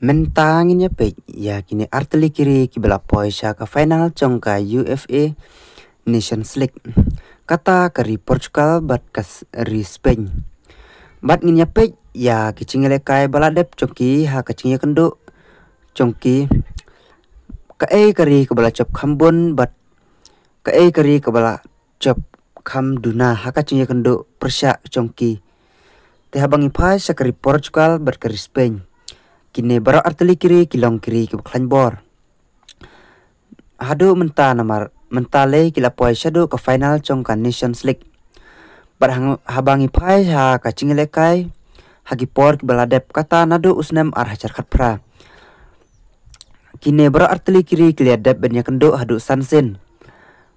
Mentangin ya pe ya kini arteli kiri kibela poisha ka final chongka UFA Nations League kata kari Portugal bat kas ri Spain bat ngin ya pe ya kicingele kai baladep chongki ha kacingnya kendo chongki ka kari kebala chop khambon bat ka kari kebala chop kham duna ha kacingnya kendo persya chongki te habangi phai sakari Portugal bat kari Spain kini bara arteli kiri kilong kiri ke baklan bor hadu mentale kila poi shadu ke final chongka Nations League bar habangi phai ha ka chingele kai hagi por ke baladep kata nadu usnem arhacar khatpra kini bara arteli kiri kliadep benya kendo hadu sansin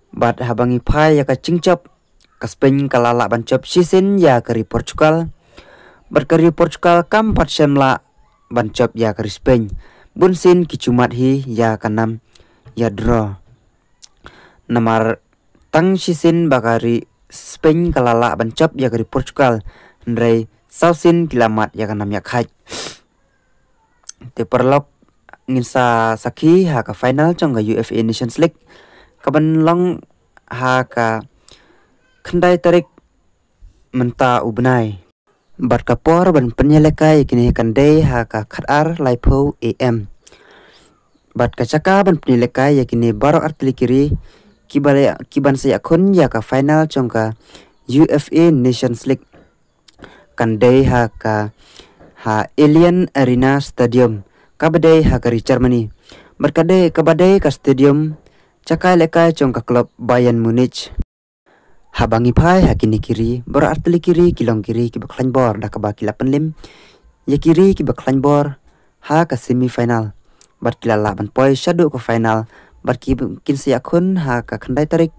bat habangi phai ya ka chingchop ka Spain kalala bancop sisin ya kari Portugal berkari Portugal kam patsemla bancop ya kari Spain bunsin kicumat hi ya kanam ya draw namar tang sisin bakari Spain kalala bancop ya kari Portugal ndrei sausin kilamat ya kanam ya khai te perlok nginsa sakhi ha ka final chongga UFA Nations League kaban long ha ka khandai tarik menta ubnai bat kapor ban penyelekai kini kandai ha ka khatar laipo am bat kacaka ban penyelekai yakini baro arteli kiri kiban saya kun ya ka final chongka UFA Nations League kandai ha ka Allianz Arena Stadium kabadai ha kari Germany berkadai kabadai ka stadium cakai lekai chongka klub Bayern Munich habangi phai hakini kiri bor arteli kiri kilong kiri ki baklan bor da kaba kila penlim ya kiri ki baklan bor ha ka semi final bat kila la ban poi shadu ko final bat ki kin sia khun ha ka khandai tarik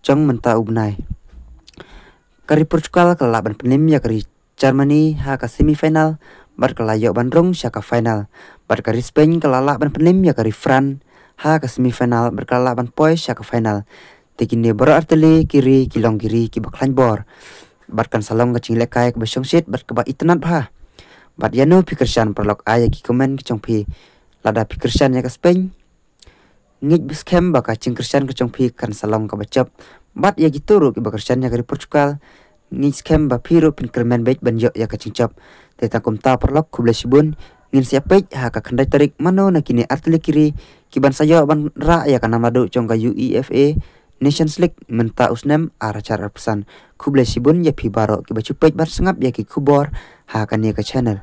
chong menta ubnai kari Portugal kala ban penlim ya kari Germany ha ka semi final bat kala yo ban rong sya ka final bat kari Spain kala la ban penlim ya kari France ha ka semi final berkala ban poi sya ka final tekini boro arteli kiri kilong kiri ki baklan bor batkan salong kacing lekai ke basong sit bat keba itnat bha bat yano pikersan perlok aya ki komen ke chongpi lada pikersan ya ke Spain ngit biskem baka cing kersan ke chongpi kan salong ke bacap bat ya gituru ki bakersan ya ke Portugal ngit skem ba piru pin kermen baik banjo ya ke cingcap te takum ta perlok kuble sibun ngin siapek ha ka khandai tarik mano nakini arteli kiri kiban sayo ban ra ya kana madu chongka UEFA Nations League menta usnem aracar pesan kuble sibun ya pi baro ki bacupet bar sengap ya ki kubor ha kan ya ke channel